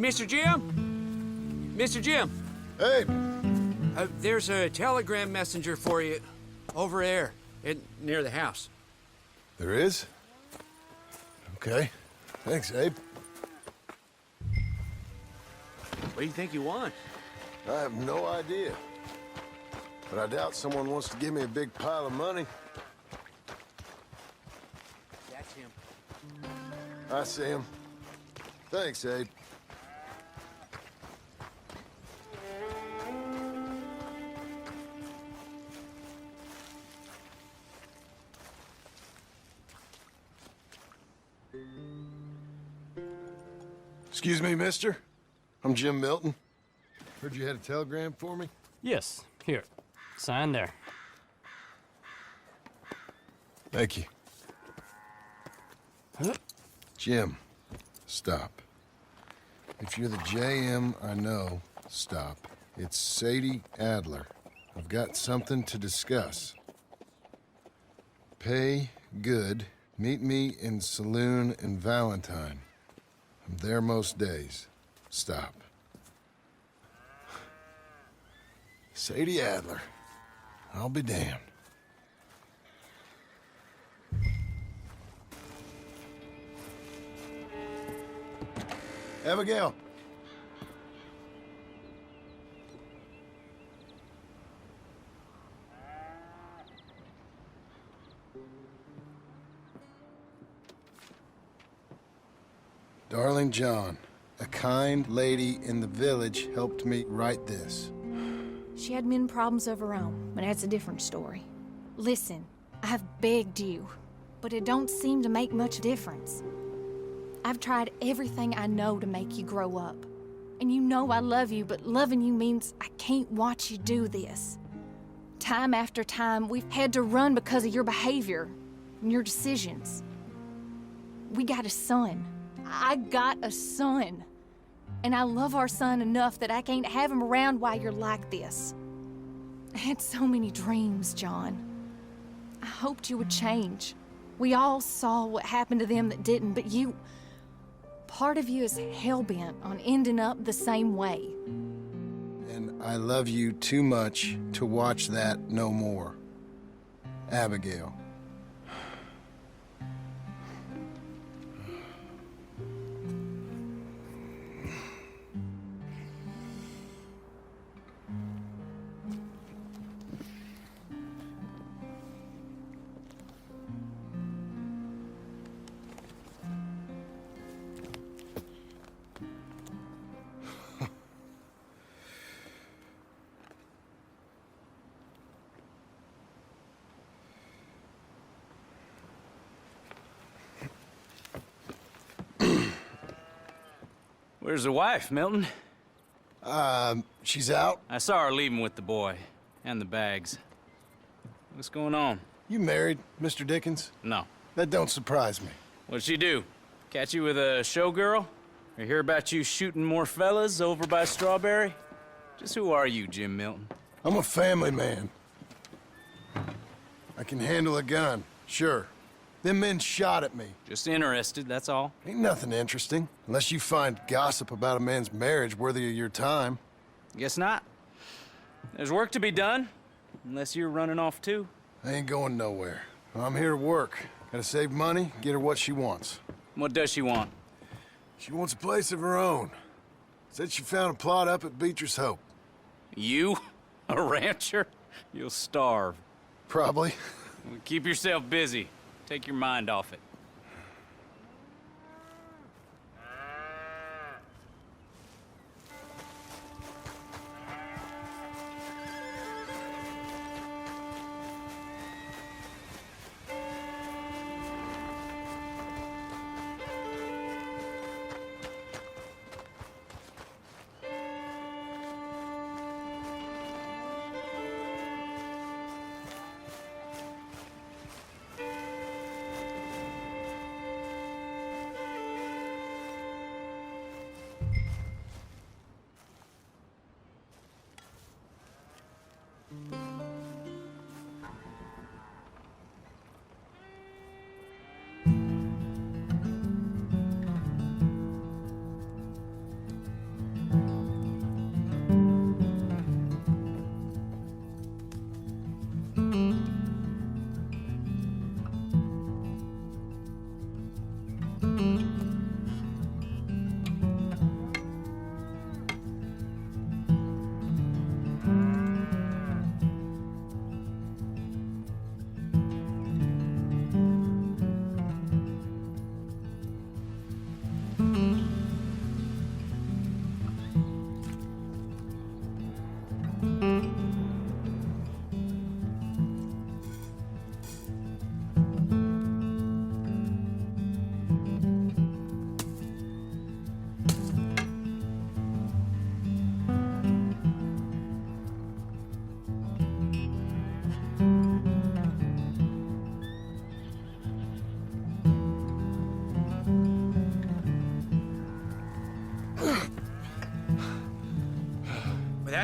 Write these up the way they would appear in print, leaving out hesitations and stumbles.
Mr. Jim? Mr. Jim, Hey, there's a telegram messenger for you over there near the house. there is? Okay. Thanks, Abe. What do you think you want? I have no idea. But I doubt someone wants to give me a big pile of money. That's him. I see him. Thanks, Abe. Excuse me, mister. I'm Jim Milton. Heard you had a telegram for me? Yes, here. Sign there. Thank you. Huh? Jim, stop. If you're the JM I know, stop. It's Sadie Adler. I've got something to discuss. Pay good. Meet me in Saloon in Valentine. I'm there most days. Stop. Sadie Adler. I'll be damned. Abigail. Darling John, a kind lady in the village helped me write this. She had men problems of her own, but that's a different story. Listen, I've begged you, but it don't seem to make much difference. I've tried everything I know to make you grow up. And you know I love you, but loving you means I can't watch you do this. Time after time, we've had to run because of your behavior and your decisions. We got a son. I got a son. And I love our son enough that I can't have him around while you're like this. I had so many dreams, John. I hoped you would change. We all saw what happened to them that didn't, but you... Part of you is hell-bent on ending up the same way. And I love you too much to watch that no more. Abigail. Where's the wife, Milton? She's out. I saw her leaving with the boy. And the bags. What's going on? You married, Mr. Dickens? No. That don't surprise me. What'd she do? Catch you with a showgirl? Or hear about you shooting more fellas over by Strawberry? Just who are you, Jim Milton? I'm a family man. I can handle a gun, sure. Them men shot at me. Just interested, that's all. Ain't nothing interesting, unless you find gossip about a man's marriage worthy of your time. Guess not. There's work to be done, unless you're running off too. I ain't going nowhere. I'm here to work. Gotta save money, get her what she wants. What does she want? She wants a place of her own. Said she found a plot up at Beecher's Hope. You? A rancher? You'll starve. Probably. Well, keep yourself busy. Take your mind off it.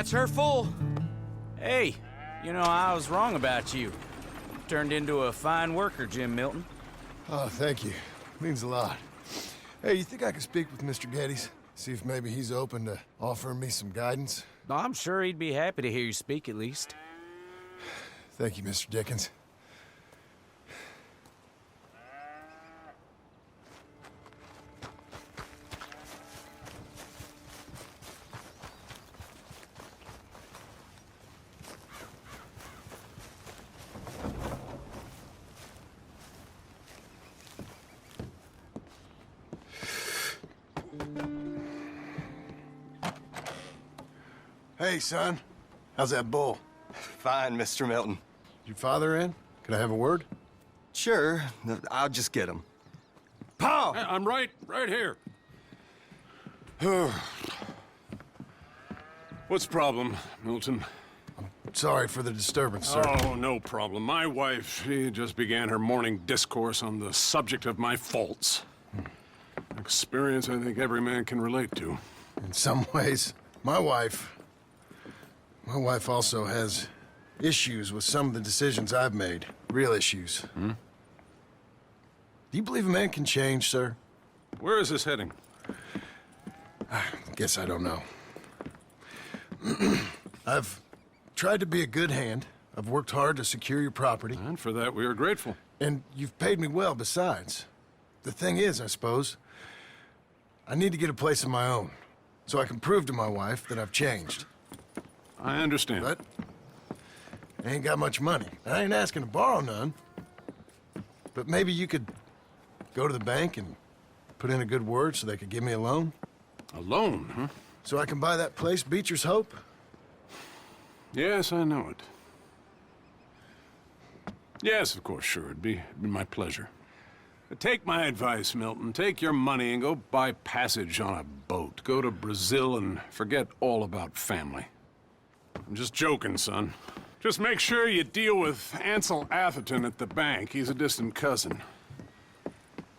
That's her full. Hey, you know, I was wrong about you. Turned into a fine worker, Jim Milton. Oh, thank you. Means a lot. Hey, you think I could speak with Mr. Geddes? See if maybe he's open to offering me some guidance? I'm sure he'd be happy to hear you speak at least. Thank you, Mr. Dickens. Hey, son. How's that bull? Fine, Mr. Milton. Your father in? Can I have a word? Sure, I'll just get him. Pa! I'm right here. What's the problem, Milton? Sorry for the disturbance, sir. Oh, no problem. My wife, she just began her morning discourse on the subject of my faults. Experience I think every man can relate to. In some ways, my wife also has issues with some of the decisions I've made. Real issues. Do you believe a man can change, sir? Where is this heading? Guess I don't know. I've tried to be a good hand. I've worked hard to secure your property. And for that, we are grateful. And you've paid me well besides. The thing is, I suppose, I need to get a place of my own, so I can prove to my wife that I've changed. I understand. But I ain't got much money. I ain't asking to borrow none. But maybe you could go to the bank and put in a good word so they could give me a loan? A loan, huh? So I can buy that place, Beecher's Hope? Yes, I know it. Yes, of course, sure. It'd be my pleasure. But take my advice, Milton. Take your money and go buy passage on a boat. Go to Brazil and forget all about family. I'm just joking, son. Just make sure you deal with Ansel Atherton at the bank. He's a distant cousin.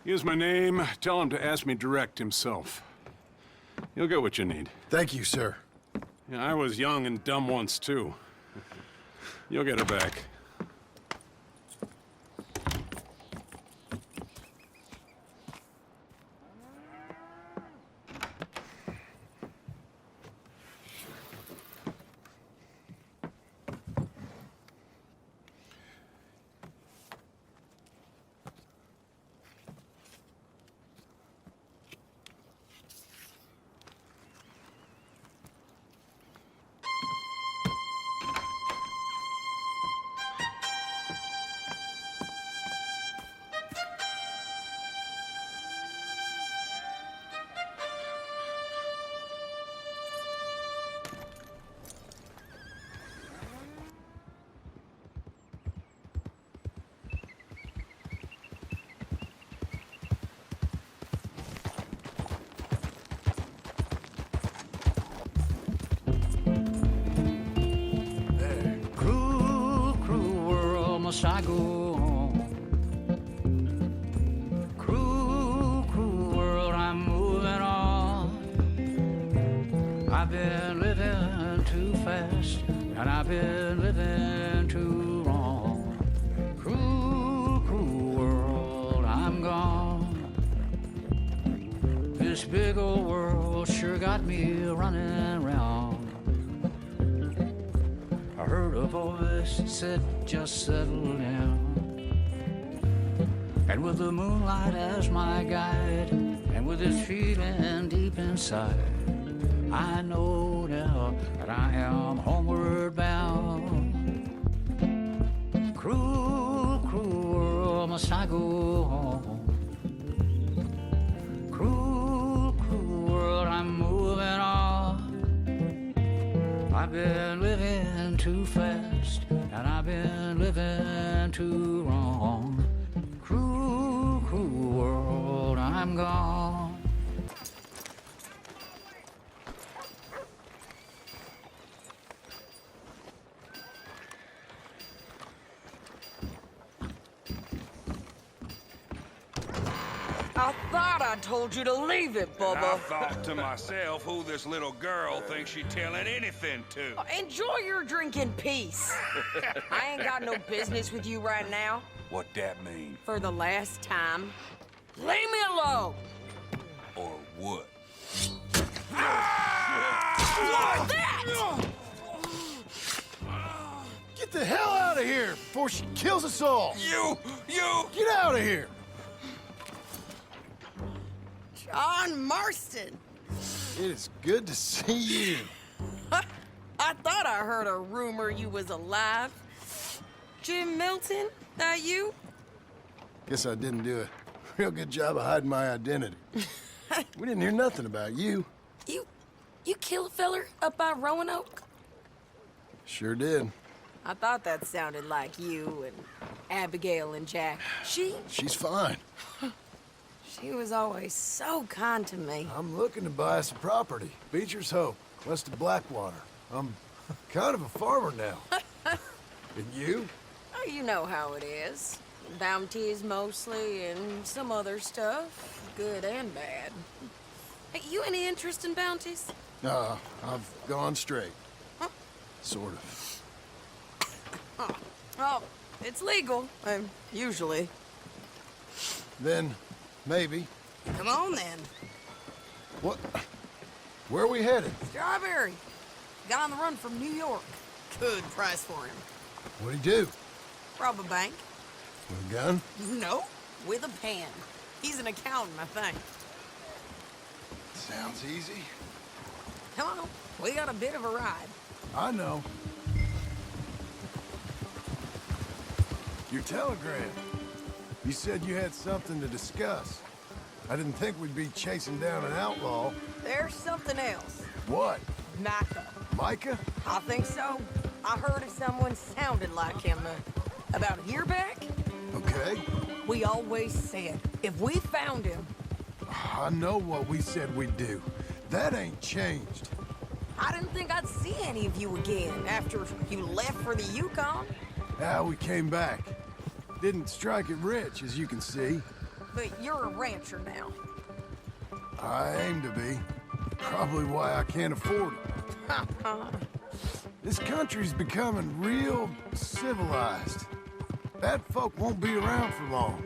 Here's my name. Tell him to ask me direct himself. You'll get what you need. Thank you, sir. Yeah, I was young and dumb once, too. You'll get it back. Must I go on? Cruel, cruel world, I'm moving on. I've been living too fast, and I've been living too wrong. Cruel, cruel world, I'm gone. This big old world sure got me running round. I heard a voice that said, just settle down. And with the moonlight as my guide, and with this feeling deep inside, I know now that I am homeward bound. Cruel, cruel world, must I go home? Cruel, cruel world, I'm moving on. I've been living too fast, and I've been living too wrong. Cruel, cruel world, I'm gone. I thought I told you to leave it, And I Bubba. thought to myself who this little girl thinks she telling anything to. Enjoy your drink in peace. I ain't got no business with you right now. What that mean? For the last time, leave me alone. Or what? What's that? Get the hell out of here before she kills us all! You! Get out of here! John Marston. It is good to see you. I thought I heard a rumor you was alive. Jim Milton, that you? Guess I didn't do a real good job of hiding my identity. We didn't hear nothing about you. You kill a feller up by Roanoke? Sure did. I thought that sounded like you and Abigail and Jack. She's fine. She was always so kind to me. I'm looking to buy some property. Beecher's Hope, west of Blackwater. I'm kind of a farmer now. And you? Oh, you know how it is. Bounties mostly and some other stuff, good and bad. Hey, you any interest in bounties? I've gone straight. Huh? Sort of. Well, it's legal, usually. Then, maybe. Come on, then. What? Where are we headed? Strawberry. Got on the run from New York. Good price for him. What'd he do? Rob a bank. With a gun? No, with a pen. He's an accountant, I think. Sounds easy. Come on, we got a bit of a ride. I know. Your telegram. You said you had something to discuss. I didn't think we'd be chasing down an outlaw. There's something else. What? Micah. Micah? I think so. I heard of someone sounded like him about a year back. Okay. We always said, if we found him... I know what we said we'd do. That ain't changed. I didn't think I'd see any of you again after you left for the Yukon. Now we came back. Didn't strike it rich, as you can see. But you're a rancher now. I aim to be. Probably why I can't afford it. This country's becoming real civilized. Bad folk won't be around for long.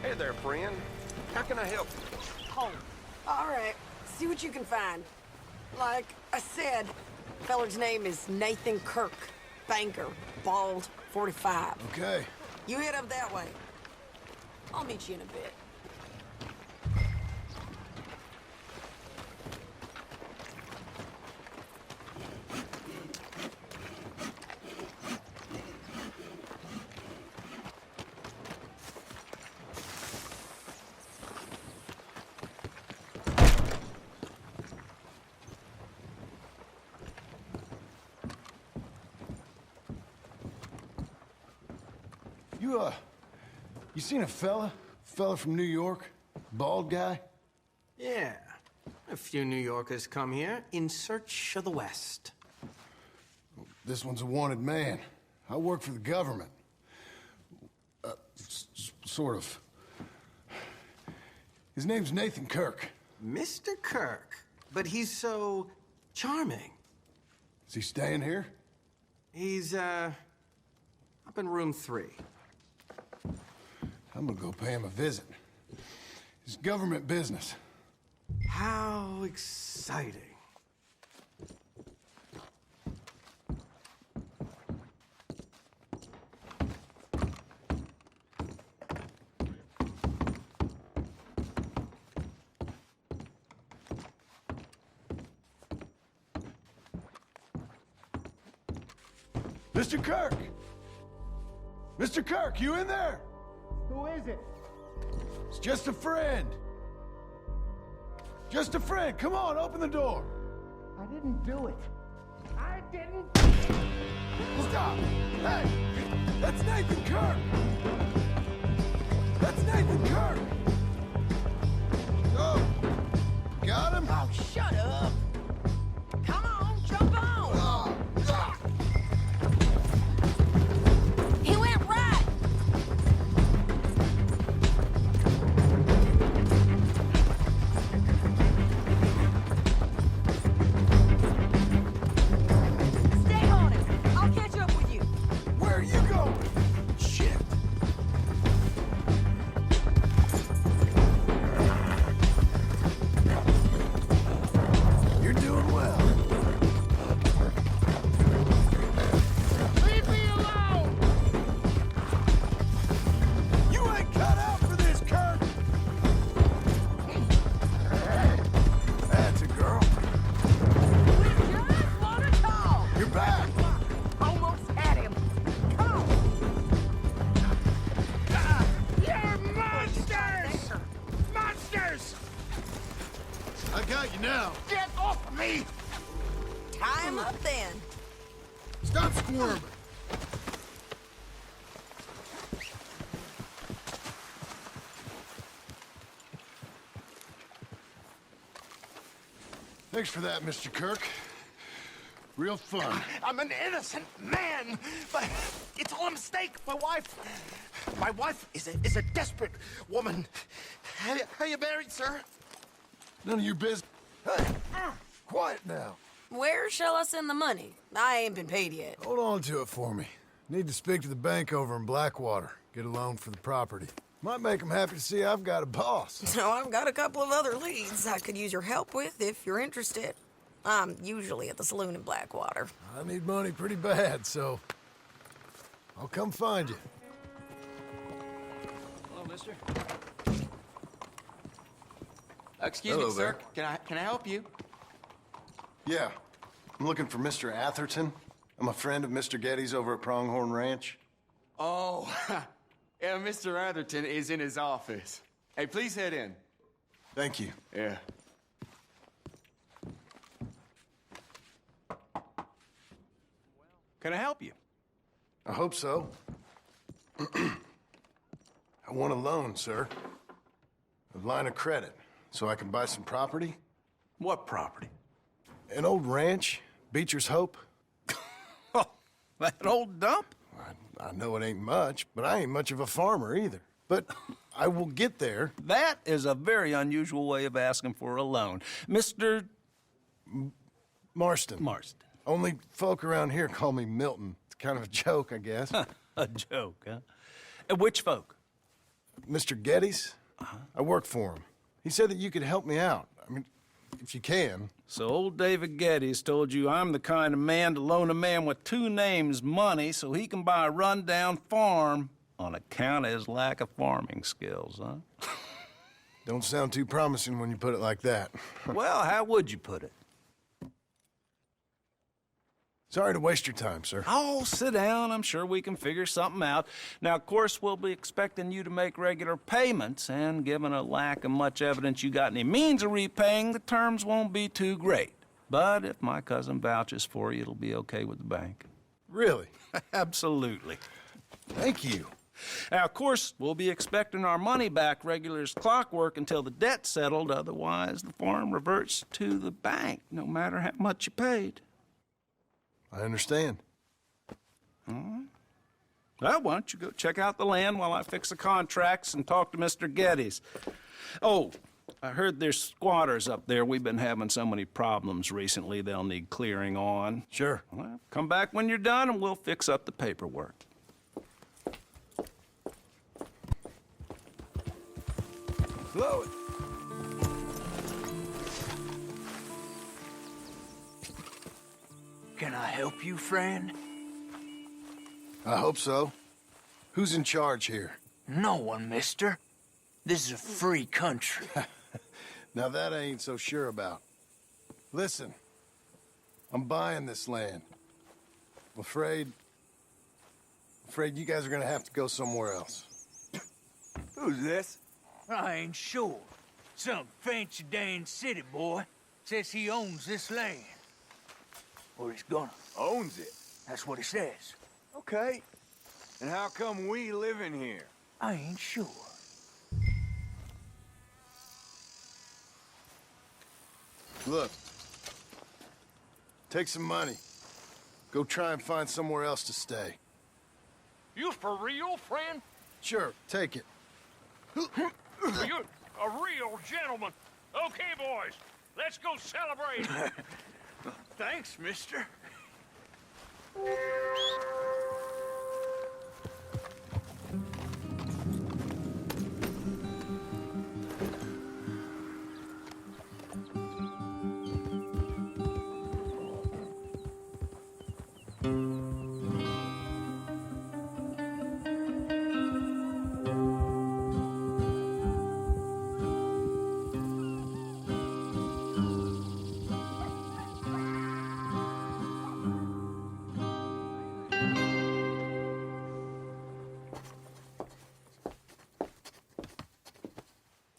Hey there, friend. How can I help you? Home. All right. See what you can find. Like I said, feller's name is Nathan Kirk. Banker. Bald. 45. Okay. You head up that way. I'll meet you in a bit. You seen a fella? Fella from New York? Bald guy? Yeah. A few New Yorkers come here in search of the West. This one's a wanted man. I work for the government. Sort of. His name's Nathan Kirk. Mr. Kirk? But he's so charming. Is he staying here? He's, up in room 3. I'm gonna go pay him a visit. It's government business. How exciting. Mr. Kirk! Mr. Kirk, you in there? Who is it? It's just a friend. Just a friend. Come on, open the door. I didn't do it. I didn't. Stop! Hey! That's Nathan Kirk! That's Nathan Kirk! Oh! Got him? Oh, shut up. Come on, jump on. He went right. Stay on him. I'll catch up with you. Where are you going? Shit. You're doing well. Leave me alone! You ain't cut out for this, Kirk! That's a girl. We just want to talk. You're back. Almost had him. Come on. You're monsters! Monsters! I got you now. Get off me! Tie him up then. Stop squirming. Thanks for that, Mr. Kirk. Real fun. I'm an innocent man, but it's all a mistake. My wife is a desperate woman. Are you married, sir? None of your business. Hey, quiet now. Where shall I send the money? I ain't been paid yet. Hold on to it for me. Need to speak to the bank over in Blackwater. Get a loan for the property. Might make them happy to see I've got a boss. So I've got a couple of other leads I could use your help with if you're interested. I'm usually at the saloon in Blackwater. I need money pretty bad, so I'll come find you. Hello, mister. Excuse Hello me, sir. there. Can I help you? Yeah, I'm looking for Mr. Atherton. I'm a friend of Mr. Getty's over at Pronghorn Ranch. Oh, yeah, Mr. Atherton is in his office. Hey, please head in. Thank you. Yeah. Can I help you? I hope so. I want a loan, sir. A line of credit, so I can buy some property. What property? An old ranch, Beecher's Hope. Oh, that old dump? I know it ain't much, but I ain't much of a farmer either. But I will get there. That is a very unusual way of asking for a loan. Mr. Marston. Marston. Only folk around here call me Milton. It's kind of a joke, I guess. A joke, huh? And which folk? Mr. Getty's. I work for him. He said that you could help me out. I mean, if you can. So old David Geddes told you I'm the kind of man to loan a man with two names money so he can buy a rundown farm on account of his lack of farming skills, huh? Don't sound too promising when you put it like that. Well, how would you put it? Sorry to waste your time, sir. Oh, sit down. I'm sure we can figure something out. Now, of course, we'll be expecting you to make regular payments, and given a lack of much evidence you got any means of repaying, the terms won't be too great. But if my cousin vouches for you, it'll be okay with the bank. Really? Absolutely. Thank you. Now, of course, we'll be expecting our money back regular as clockwork until the debt's settled. Otherwise, the farm reverts to the bank, no matter how much you paid. I understand. All right. Well, why don't you go check out the land while I fix the contracts and talk to Mr. Geddes. Oh, I heard there's squatters up there. We've been having so many problems recently, they'll need clearing on. Sure. Well, come back when you're done and we'll fix up the paperwork. Blow it. Can I help you, friend? I hope so. Who's in charge here? No one, mister. This is a free country. Now that I ain't so sure about. Listen, I'm buying this land. I'm afraid Afraid you guys are gonna have to go somewhere else. Who's this? I ain't sure. Some fancy Dan city boy says he owns this land. Or he's gonna. Owns it. That's what he says. Okay. And how come we live in here? I ain't sure. Look. Take some money. Go try and find somewhere else to stay. You for real, friend? Sure, take it. You're a real gentleman. Okay, boys, let's go celebrate. Thanks, mister.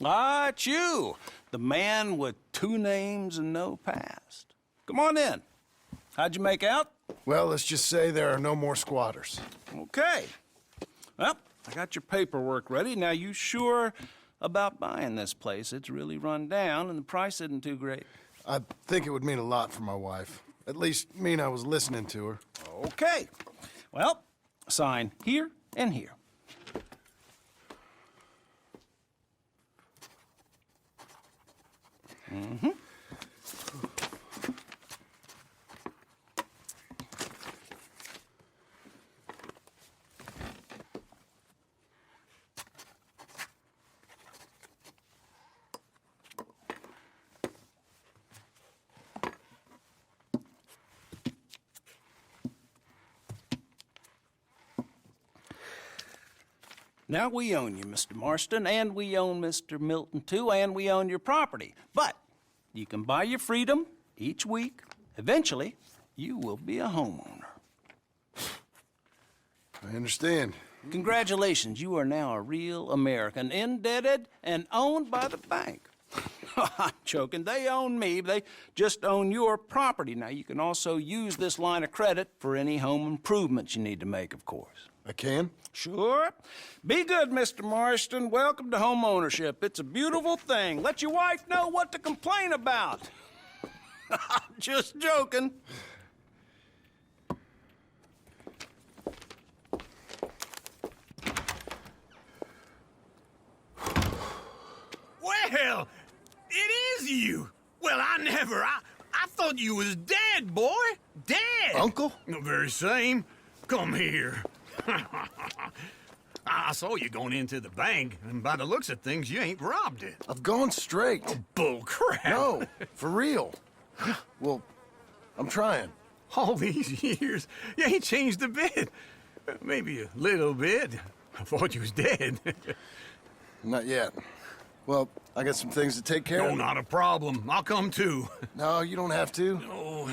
Ah, it's you, the man with 2 names and no past. Come on in. How'd you make out? Well, let's just say there are no more squatters. Okay. Well, I got your paperwork ready. Now, you sure about buying this place? It's really run down, and the price isn't too great. I think it would mean a lot for my wife. At least mean I was listening to her. Okay. Well, sign here and here. Mm-hmm. Now, we own you, Mr. Marston, and we own Mr. Milton, too, and we own your property. But you can buy your freedom each week. Eventually, you will be a homeowner. I understand. Congratulations, you are now a real American, indebted and owned by the bank. I'm joking. They own me. They just own your property. Now, you can also use this line of credit for any home improvements you need to make, of course. I can? Sure. Be good, Mr. Marston. Welcome to home ownership. It's a beautiful thing. Let your wife know what to complain about. Just joking. Well, it is you. Well, I thought you was dead, boy. Dead. Uncle? The very same. Come here. I saw you going into the bank, and by the looks of things, you ain't robbed it. I've gone straight. Oh, bull crap. No, for real. Well, I'm trying. All these years, you ain't changed a bit. Maybe a little bit. I thought you was dead. Not yet. Well, I got some things to take care of. No, not a problem. I'll come too. No, you don't have to. No,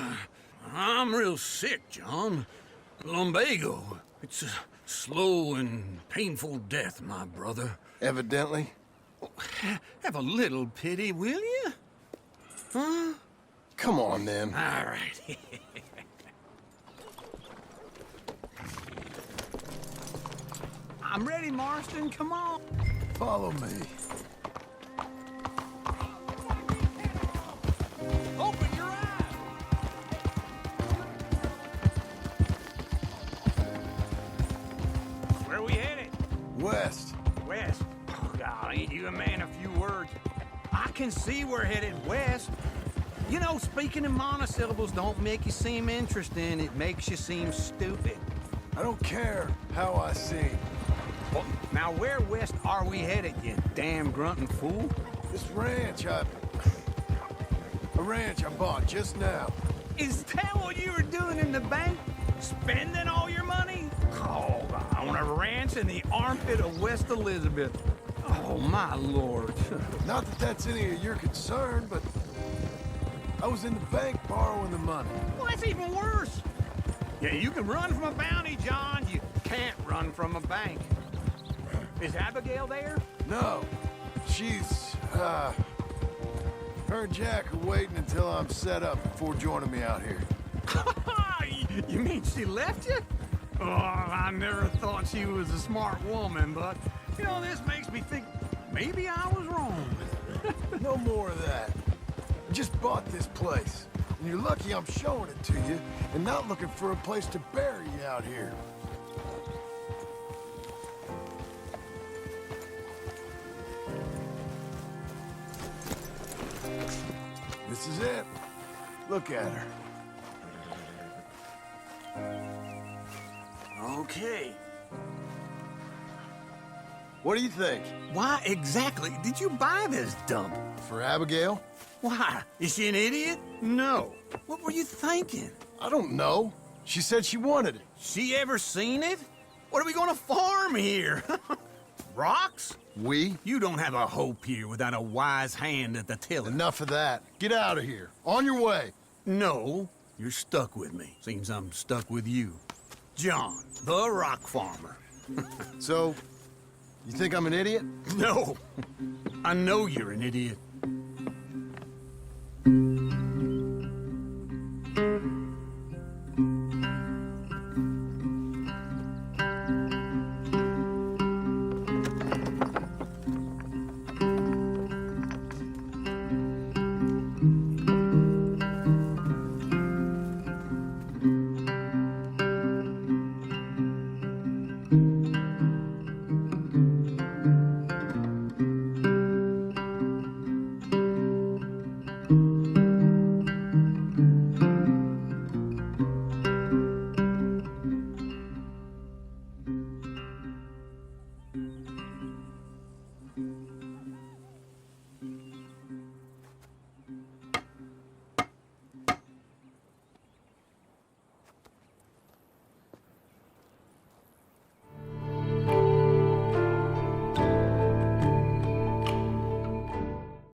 I'm real sick, John. Lumbago. It's a slow and painful death, my brother. Evidently. Have a little pity, will you? Huh? Come on, then. All right. I'm ready, Marston. Come on. Follow me. Open your eyes. Where we headed? West. West. Oh, God, ain't you a man of few words? I can see we're headed west. You know, speaking in monosyllables don't make you seem interesting. It makes you seem stupid. I don't care how I seem. Well, now, where west are we headed, you damn grunting fool? This ranch a ranch I bought just now. Is that what you were doing in the bank? Spending all your money? Oh, on a ranch in the armpit of West Elizabeth. Oh, my lord. Not that that's any of your concern, but I was in the bank borrowing the money. Well, that's even worse. Yeah, you can run from a bounty, John. You can't run from a bank. Is Abigail there? No. She's, her and Jack are waiting until I'm set up before joining me out here. You mean she left you? Oh, I never thought she was a smart woman, but, you know, this makes me think maybe I was wrong. No more of that. I just bought this place, and you're lucky I'm showing it to you and not looking for a place to bury you out here. This is it. Look at her. Okay. What do you think? Why exactly did you buy this dump? For Abigail? Why? Is she an idiot? No. What were you thinking? I don't know. She said she wanted it. She ever seen it? What are we gonna farm here? Rocks? We? You don't have a hope here without a wise hand at the tiller. Enough of that. Get out of here. On your way. No, you're stuck with me. Seems I'm stuck with you. John, the rock farmer. So, you think I'm an idiot? No. I know you're an idiot.